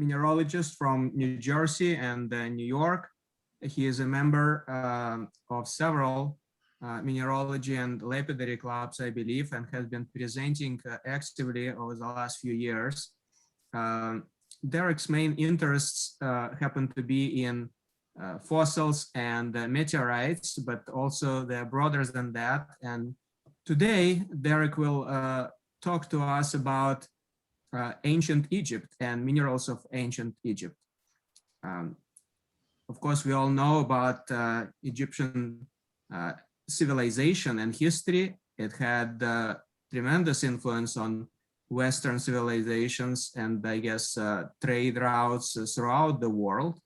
mineralogist from New Jersey and New York. He is a member of several mineralogy and lapidary clubs, I believe, and has been presenting actively over the last few years. Derek's main interests happen to be in fossils and meteorites, but also they're broader than that. And today, Derek will talk to us about ancient Egypt and minerals of ancient Egypt. Of course, we all know about Egyptian civilization and history. It had tremendous influence on Western civilizations and I guess trade routes throughout the world.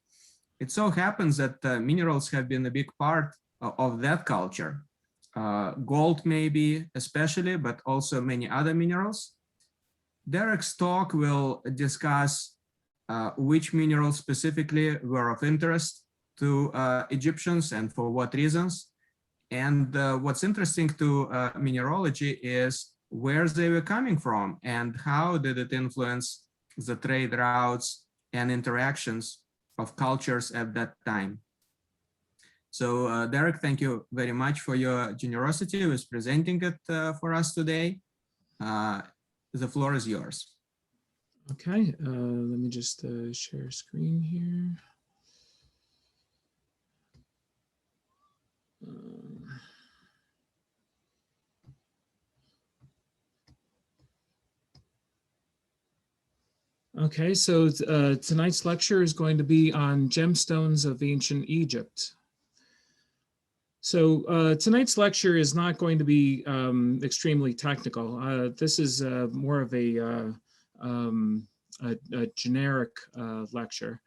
It so happens that minerals have been a big part of that culture. Gold maybe especially, but also many other minerals. Derek's talk will discuss which minerals specifically were of interest to Egyptians and for what reasons. And what's interesting to mineralogy is where they were coming from and how did it influence the trade routes and interactions of cultures at that time. So Derek, thank you very much for your generosity with presenting it for us today. The floor is yours. Okay, let me just share screen here. Okay, so tonight's lecture is going to be on gemstones of ancient Egypt. So tonight's lecture is not going to be extremely technical. This is more of a generic lecture.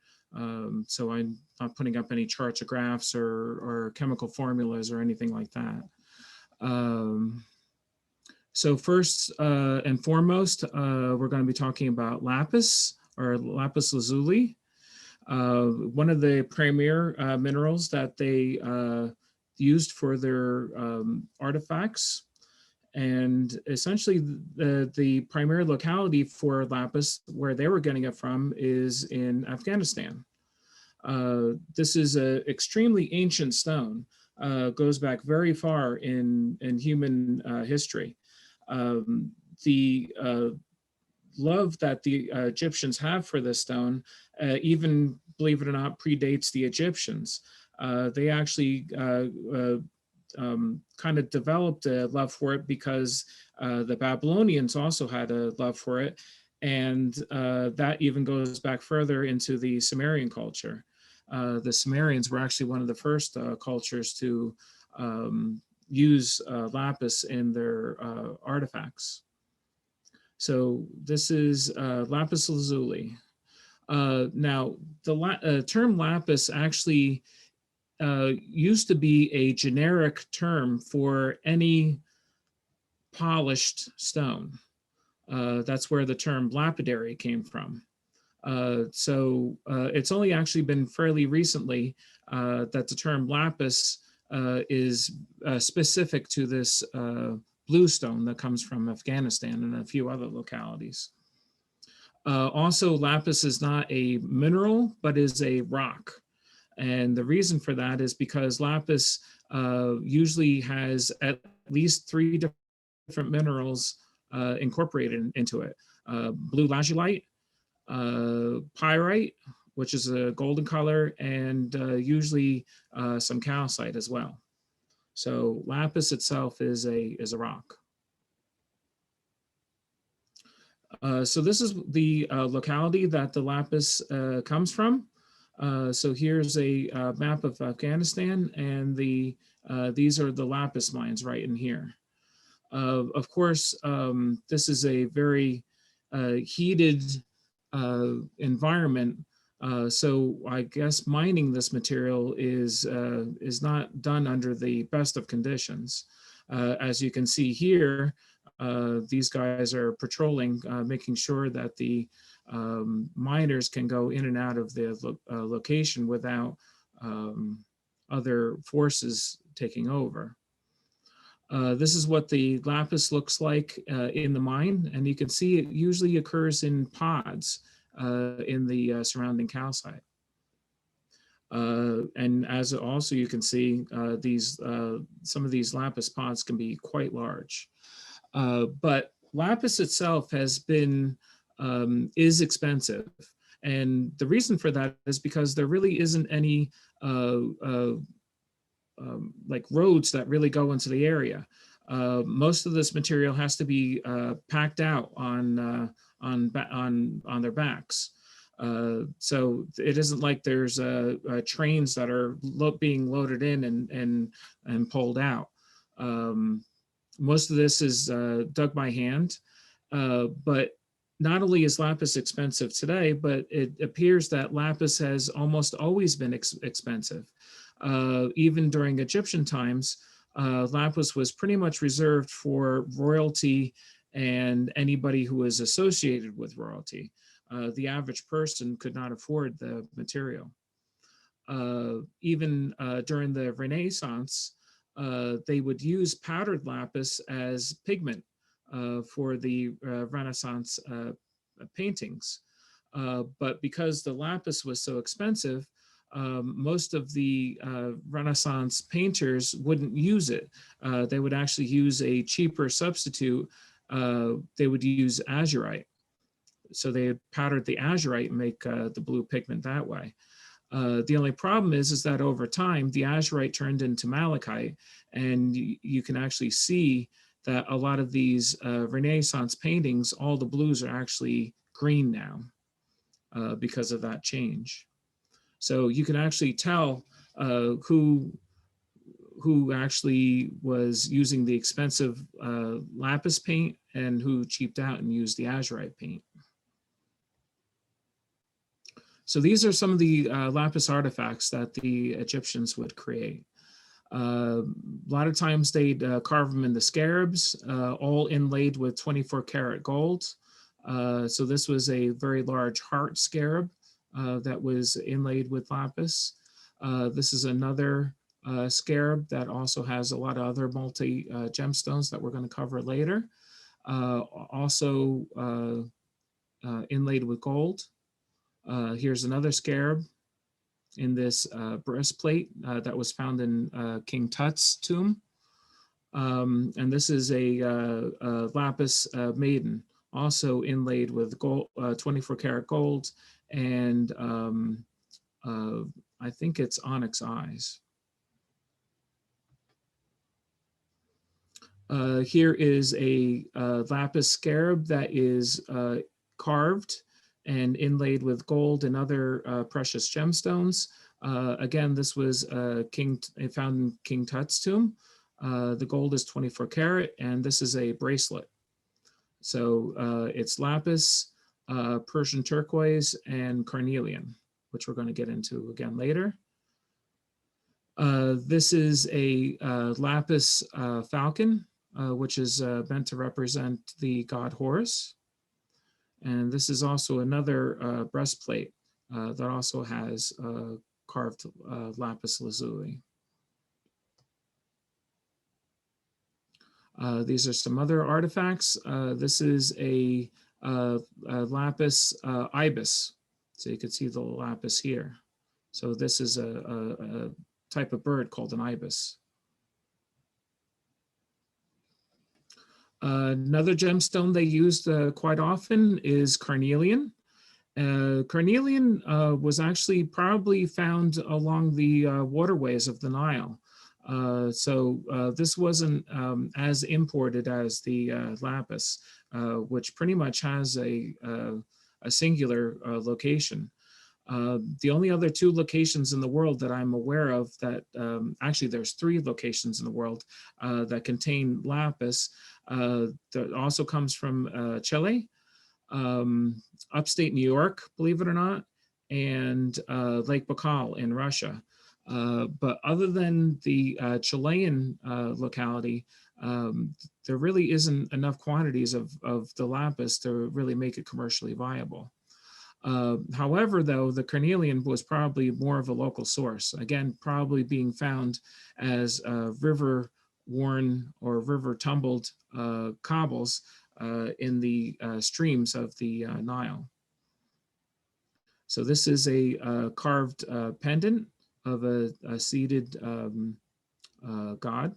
So I'm not putting up any charts or graphs or chemical formulas or anything like that. So first and foremost, we're going to be talking about lapis or lapis lazuli, one of the premier minerals that they used for their artifacts. And essentially the primary locality for lapis, where they were getting it from, is in Afghanistan. This is an extremely ancient stone, goes back very far in human history. The love that the Egyptians have for this stone, even, believe it or not, predates the Egyptians. They actually kind of developed a love for it because the Babylonians also had a love for it. And that even goes back further into the Sumerian culture. The Sumerians were actually one of the first cultures to use lapis in their artifacts. So this is lapis lazuli. Now, the term lapis actually used to be a generic term for any polished stone. That's where the term lapidary came from. So it's only actually been fairly recently that the term lapis is specific to this blue stone that comes from Afghanistan and a few other localities. Also, lapis is not a mineral, but is a rock. And the reason for that is because lapis usually has at least 3 different minerals incorporated into it. Blue lazulite, pyrite, which is a golden color, and usually some calcite as well. So lapis itself is a rock. So this is the locality that the lapis comes from. So here's a map of Afghanistan, and these are the lapis mines right in here. Of course, this is a very heated environment. So I guess mining this material is not done under the best of conditions. As you can see here, these guys are patrolling, making sure that the miners can go in and out of the location without other forces taking over. This is what the lapis looks like in the mine, and you can see it usually occurs in pods. in the surrounding calcite. And as also you can see, some of these lapis pots can be quite large. But lapis itself is expensive. And the reason for that is because there really isn't any like roads that really go into the area. Most of this material has to be packed out on their backs. So it isn't like there's trains that are being loaded in and pulled out. Most of this is dug by hand, but not only is lapis expensive today, but it appears that lapis has almost always been expensive. Even during Egyptian times, lapis was pretty much reserved for royalty and anybody who was associated with royalty. The average person could not afford the material. Even during the Renaissance, they would use powdered lapis as pigment for the Renaissance paintings. But because the lapis was so expensive, most of the Renaissance painters wouldn't use it. They would actually use a cheaper substitute. They would use azurite. So they had powdered the azurite and make the blue pigment that way. The only problem is that over time, the azurite turned into malachite, and you can actually see that a lot of these Renaissance paintings, all the blues are actually green now because of that change. So you can actually tell who actually was using the expensive lapis paint and who cheaped out and used the azurite paint. So these are some of the lapis artifacts that the Egyptians would create. A lot of times they'd carve them into scarabs, all inlaid with 24-karat gold. So this was a very large heart scarab that was inlaid with lapis. This is another scarab that also has a lot of other gemstones that we're going to cover later. Also inlaid with gold. Here's another scarab in this breastplate that was found in King Tut's tomb. And this is a lapis maiden, also inlaid with gold, 24-karat gold, and I think it's onyx eyes. Here is a lapis scarab that is carved and inlaid with gold and other precious gemstones. Again, this was found in King Tut's tomb. The gold is 24-karat, and this is a bracelet. So it's lapis, Persian turquoise, and carnelian, which we're going to get into again later. This is a lapis falcon, which is meant to represent the god Horus. And this is also another breastplate that also has carved lapis lazuli. These are some other artifacts. This is a lapis ibis. So you can see the lapis here. So this is a type of bird called an ibis. Another gemstone they used quite often is carnelian. Carnelian was actually probably found along the waterways of the Nile. So this wasn't as imported as the lapis, which pretty much has a singular location. The only other two locations in the world that I'm aware of that, actually there's 3 locations in the world that contain lapis, that also comes from Chile, upstate New York, believe it or not, and Lake Baikal in Russia. But other than the Chilean locality, there really isn't enough quantities of the lapis to really make it commercially viable. However, though, the carnelian was probably more of a local source, again, probably being found as river-worn or river-tumbled cobbles in the streams of the Nile. So this is a carved pendant of a seated god.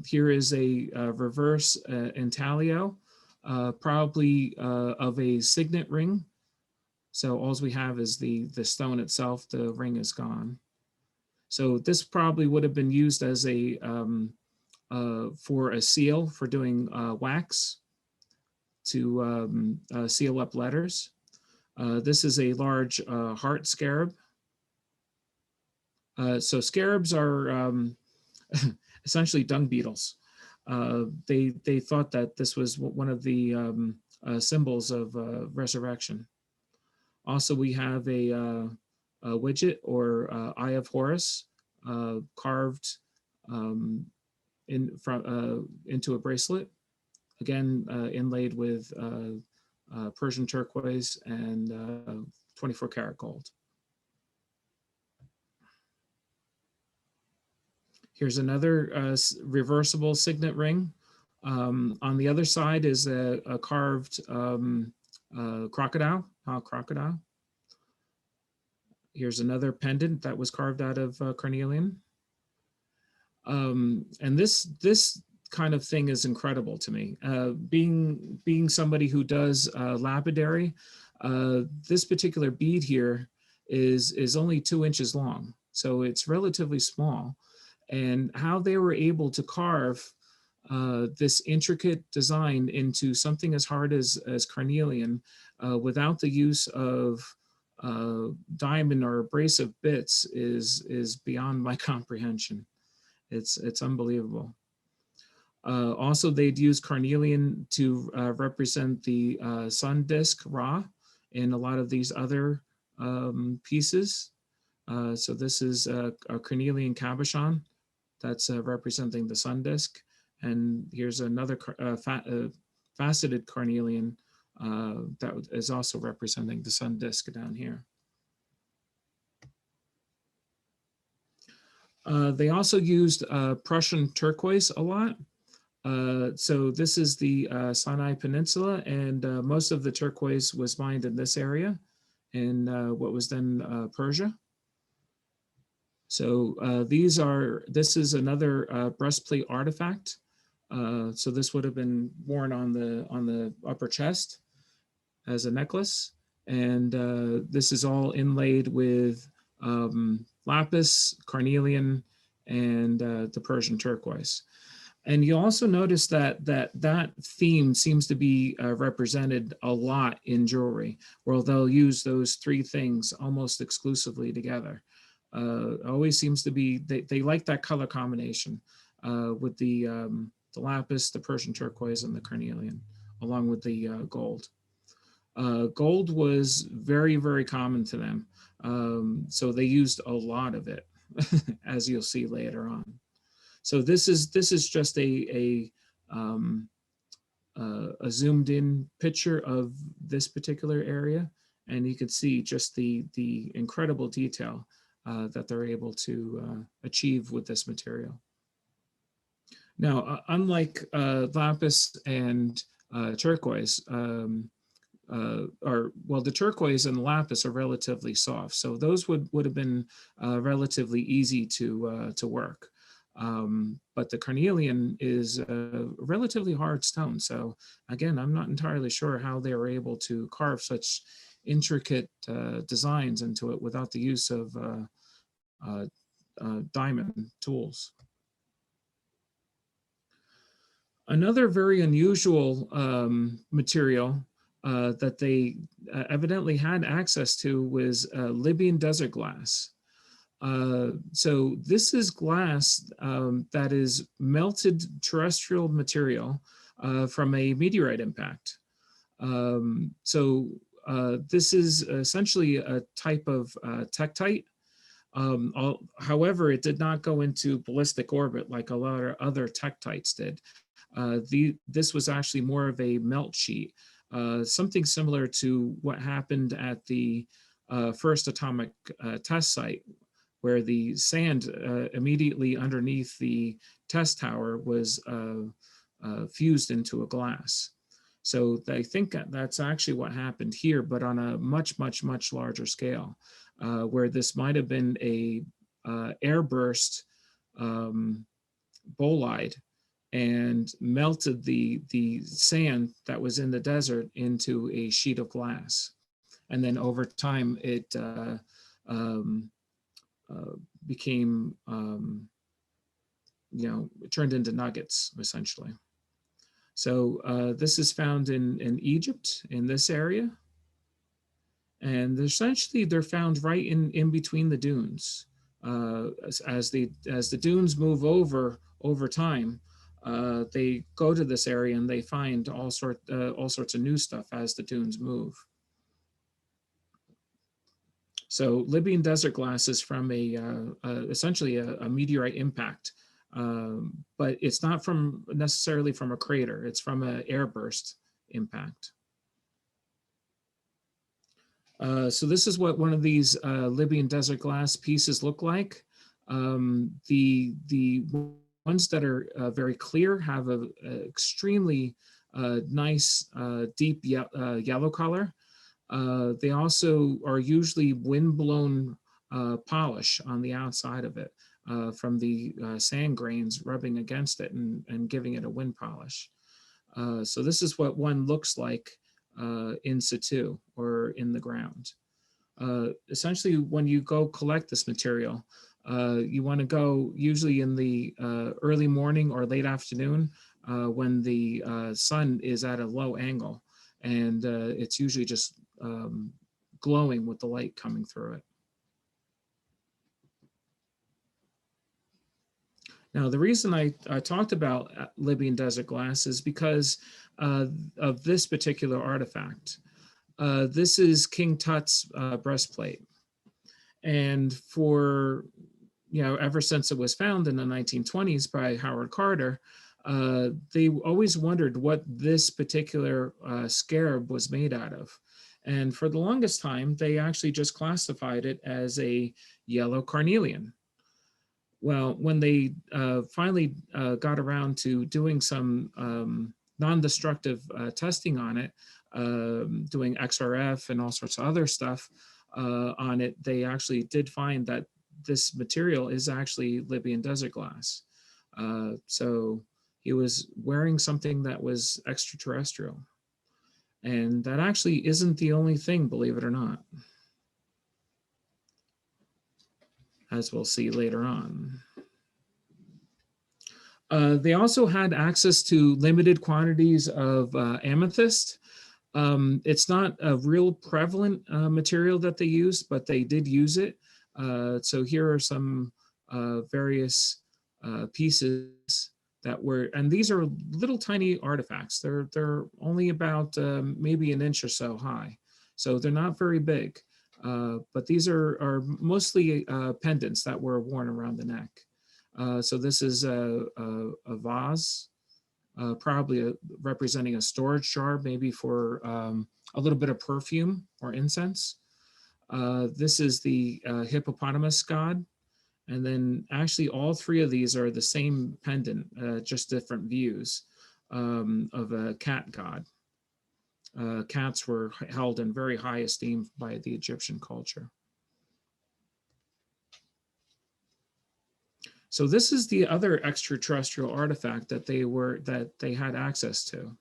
Here is a reverse intaglio, probably of a signet ring. So all we have is the stone itself. The ring is gone. So this probably would have been used as a for a seal for doing wax to seal up letters. This is a large heart scarab. So scarabs are essentially dung beetles. They thought that this was one of the symbols of resurrection. Also, we have a widget or Eye of Horus carved into a bracelet, again inlaid with Persian turquoise and 24 karat gold. Here's another reversible signet ring. On the other side is a carved crocodile. Here's another pendant that was carved out of carnelian. And this kind of thing is incredible to me. Being somebody who does lapidary, this particular bead here is only 2 inches long, so it's relatively small. And how they were able to carve this intricate design into something as hard as carnelian without the use of diamond or abrasive bits is beyond my comprehension. It's unbelievable. Also, they'd use carnelian to represent the sun disk Ra in a lot of these other pieces. So this is a carnelian cabochon that's representing the sun disk. And here's another faceted carnelian that is also representing the sun disk down here. They also used Prussian turquoise a lot. So this is the Sinai Peninsula, and most of the turquoise was mined in this area in what was then Persia. So this is another breastplate artifact. So this would have been worn on the upper chest as a necklace, and this is all inlaid with lapis, carnelian, and the Persian turquoise. And you also notice that theme seems to be represented a lot in jewelry, where they'll use those 3 things almost exclusively together. Always seems to be, they like that color combination with the lapis, the Persian turquoise, and the carnelian, along with the gold. Gold was very, very common to them. So they used a lot of it, as you'll see later on. So this is just a zoomed in picture of this particular area, and you can see just the incredible detail that they're able to achieve with this material. Now, unlike lapis and turquoise, the turquoise and the lapis are relatively soft, so those would have been relatively easy to work. But the carnelian is a relatively hard stone. So again, I'm not entirely sure how they were able to carve such intricate designs into it without the use of diamond tools. Another very unusual material that they evidently had access to was Libyan desert glass. So this is glass that is melted terrestrial material from a meteorite impact. This is essentially a type of tektite. However, it did not go into ballistic orbit like a lot of other tektites did. This was actually more of a melt sheet, something similar to what happened at the first atomic test site, where the sand immediately underneath the test tower was fused into a glass. So I think that's actually what happened here, but on a much, much, much larger scale, where this might have been a airburst bolide and melted the sand that was in the desert into a sheet of glass. And then over time, it became, it turned into nuggets, essentially. So this is found in Egypt, in this area. And essentially, they're found right in between the dunes. As the dunes move over time, they go to this area and they find all sorts of new stuff as the dunes move. So Libyan desert glass is from essentially a meteorite impact, but it's not necessarily from a crater. It's from an airburst impact. So this is what one of these Libyan desert glass pieces look like. The ones that are very clear have an extremely nice deep yellow color. They also are usually windblown polish on the outside of it from the sand grains rubbing against it and giving it a wind polish. So this is what one looks like in situ or in the ground. Essentially, when you go collect this material, you want to go usually in the early morning or late afternoon when the sun is at a low angle, and it's usually just glowing with the light coming through it. Now, the reason I talked about Libyan desert glass is because of this particular artifact. This is King Tut's breastplate. And for, ever since it was found in the 1920s by Howard Carter, they always wondered what this particular scarab was made out of. And for the longest time, they actually just classified it as a yellow carnelian. Well, when they finally got around to doing some non-destructive testing on it, doing XRF and all sorts of other stuff on it, they actually did find that this material is actually Libyan desert glass. So he was wearing something that was extraterrestrial. And that actually isn't the only thing, believe it or not, as we'll see later on. They also had access to limited quantities of amethyst. It's not a real prevalent material that they used, but they did use it. So here are some various pieces that were, and these are little tiny artifacts. They're only about maybe an inch or so high. So they're not very big, but these are mostly pendants that were worn around the neck. So this is a vase, probably representing a storage jar, maybe for a little bit of perfume or incense. This is the hippopotamus god. And then actually all three of these are the same pendant, just different views of a cat god. Cats were held in very high esteem by the Egyptian culture. So this is the other extraterrestrial artifact that they had access to.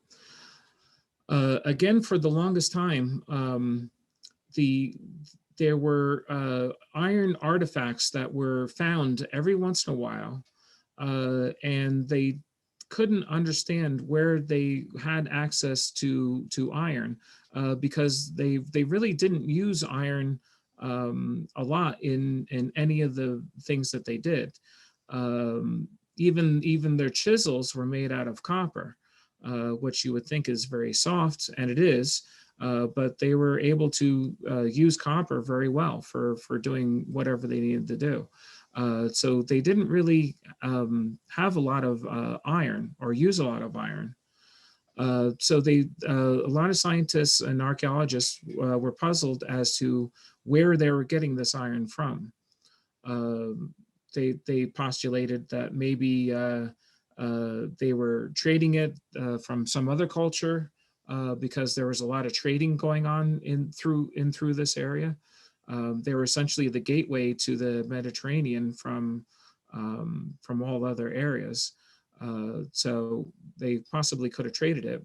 Again, for the longest time, there were iron artifacts that were found every once in a while, and they couldn't understand where they had access to iron because they really didn't use iron a lot in any of the things that they did. Even their chisels were made out of copper, which you would think is very soft, and it is. But they were able to use copper very well for doing whatever they needed to do. So they didn't really have a lot of iron or use a lot of iron. So a lot of scientists and archaeologists were puzzled as to where they were getting this iron from. They postulated that maybe they were trading it from some other culture, because there was a lot of trading going on in through this area. They were essentially the gateway to the Mediterranean from all other areas. So they possibly could have traded it.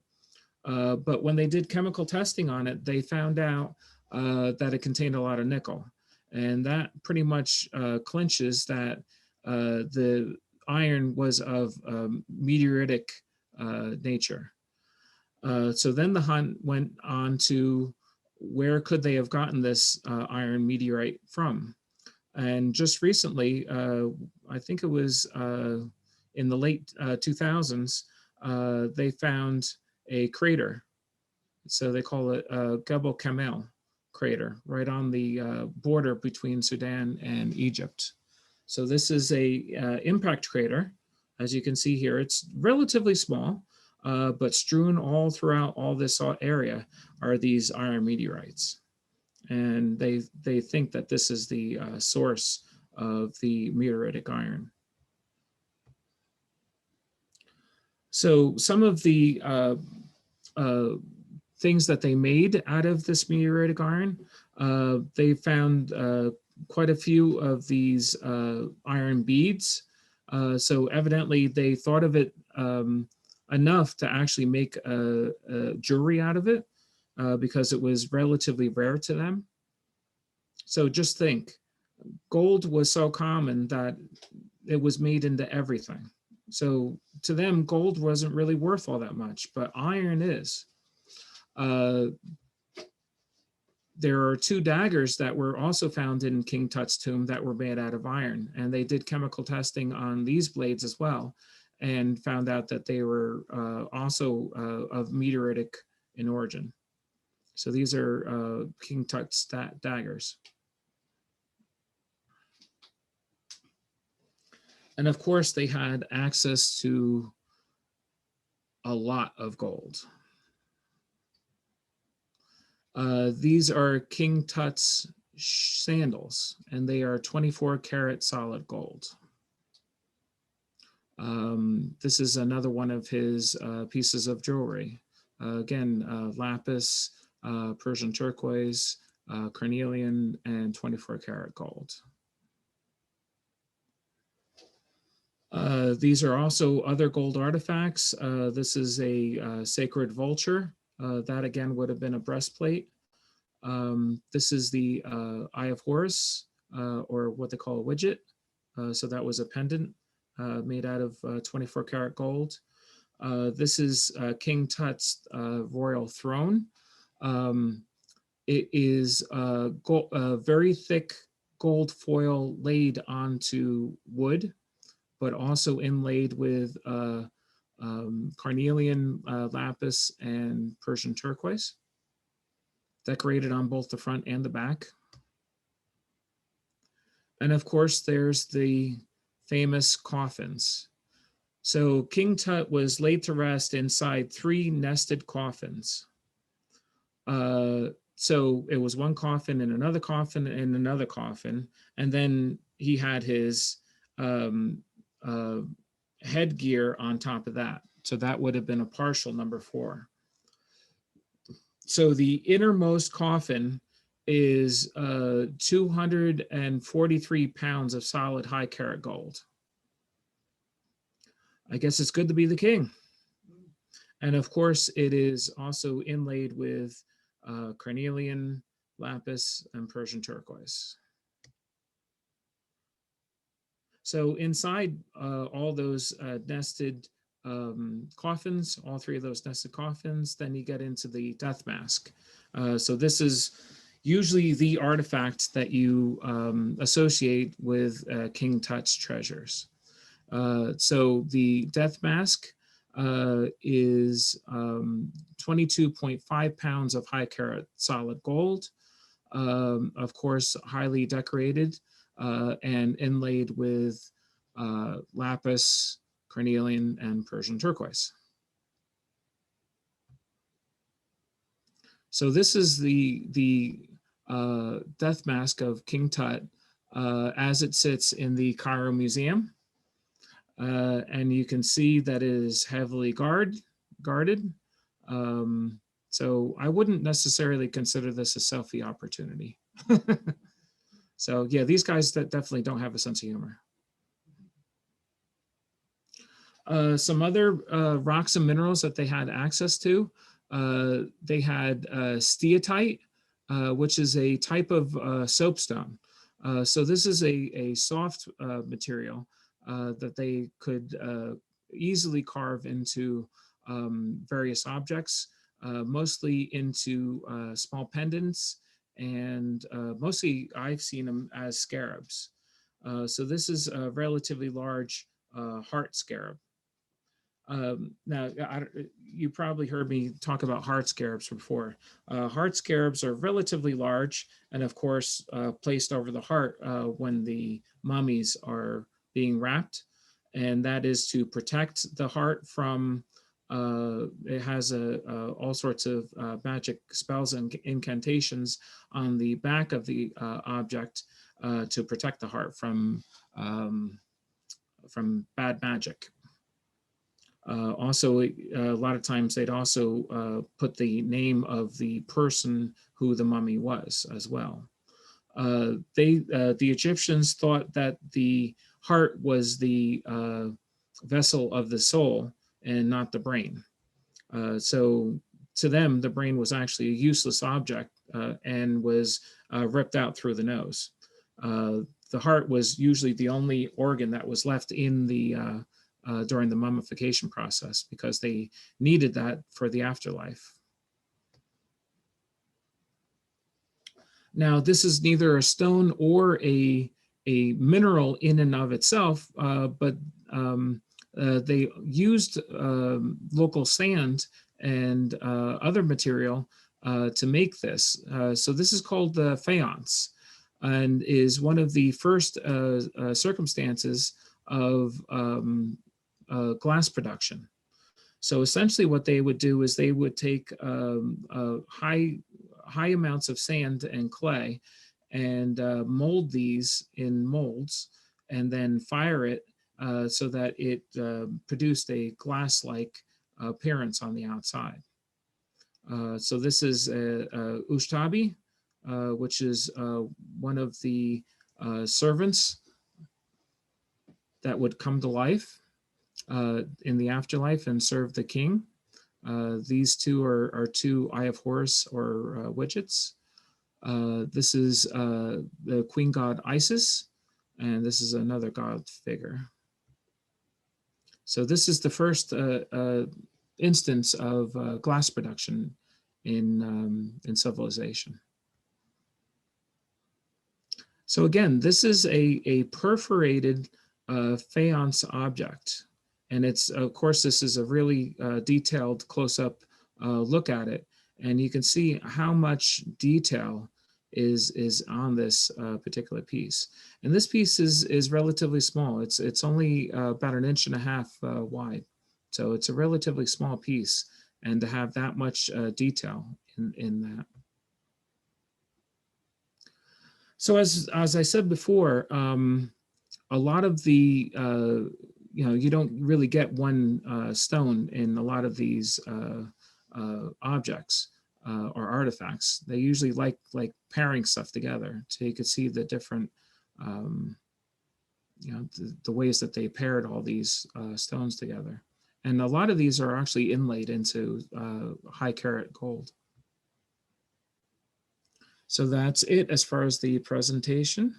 But when they did chemical testing on it, they found out that it contained a lot of nickel. And that pretty much clinches that the iron was of meteoritic nature. So then the hunt went on to where could they have gotten this iron meteorite from? And just recently, I think it was in the late 2000s, they found a crater. So they call it Gebel Kamel crater, right on the border between Sudan and Egypt. So this is a impact crater. As you can see here, it's relatively small, but strewn all throughout all this area are these iron meteorites. And they think that this is the source of the meteoritic iron. So some of the things that they made out of this meteoritic iron, they found quite a few of these iron beads. So evidently they thought of it enough to actually make a jewelry out of it because it was relatively rare to them. So just think, gold was so common that it was made into everything. So to them, gold wasn't really worth all that much, but iron is. There are 2 daggers that were also found in King Tut's tomb that were made out of iron, and they did chemical testing on these blades as well, and found out that they were also of meteoritic in origin. So these are King Tut's daggers. And of course, they had access to a lot of gold. These are King Tut's sandals, and they are 24 karat solid gold. This is another one of his pieces of jewelry. Again, lapis, Persian turquoise, carnelian, and 24 karat gold. These are also other gold artifacts. This is a sacred vulture. That again would have been a breastplate. This is the Eye of Horus, or what they call a widget. So that was a pendant made out of 24 karat gold. This is King Tut's royal throne. It is very thick gold foil laid onto wood, but also inlaid with carnelian, lapis, and Persian turquoise, decorated on both the front and the back. And of course, there's the famous coffins. So King Tut was laid to rest inside 3 nested coffins. So it was one coffin and another coffin and another coffin. And then he had his headgear on top of that. So that would have been a partial number 4. So the innermost coffin is 243 pounds of solid high carat gold. I guess it's good to be the king. And of course, it is also inlaid with carnelian, lapis, and Persian turquoise. So inside all those nested coffins, all 3 of those nested coffins, then you get into the death mask. So this is usually the artifact that you associate with King Tut's treasures. So the death mask is 22.5 pounds of high carat solid gold, of course, highly decorated and inlaid with lapis, carnelian, and Persian turquoise. So this is the death mask of King Tut as it sits in the Cairo Museum. And you can see that it is heavily guarded. So I wouldn't necessarily consider this a selfie opportunity. So yeah, these guys that definitely don't have a sense of humor. Some other rocks and minerals that they had access to, they had steatite, which is a type of soapstone. So this is a soft material that they could easily carve into various objects, mostly into small pendants, and mostly I've seen them as scarabs. So this is a relatively large heart scarab. Now, you probably heard me talk about heart scarabs before. Heart scarabs are relatively large and, of course, placed over the heart when the mummies are being wrapped. And that is to protect the heart from, it has all sorts of magic spells and incantations on the back of the object to protect the heart from bad magic. Also, a lot of times they'd also put the name of the person who the mummy was as well. The Egyptians thought that the heart was the vessel of the soul and not the brain. So to them, the brain was actually a useless object and was ripped out through the nose. The heart was usually the only organ that was left in the during the mummification process because they needed that for the afterlife. Now, this is neither a stone or a mineral in and of itself, but they used local sand and other material to make this. So this is called the faience and is one of the first circumstances of glass production. So essentially what they would do is they would take high amounts of sand and clay and mold these in molds and then fire it so that it produced a glass-like appearance on the outside. So this is Ushtabi, which is one of the servants that would come to life in the afterlife and serve the king. These two are two Eye of Horus or widgets. This is the queen god Isis, and this is another god figure. So this is the first instance of glass production in civilization. So again, this is a perforated faience object. And it's, of course, this is a really detailed close-up look at it. And you can see how much detail is on this particular piece. And this piece is relatively small. It's only about 1.5 inches wide. So it's a relatively small piece. And to have that much detail in that. So as I said before, a lot of the you don't really get one stone in a lot of these objects or artifacts. They usually like pairing stuff together so you could see the different, the ways that they paired all these stones together. And a lot of these are actually inlaid into high carat gold. So that's it as far as the presentation.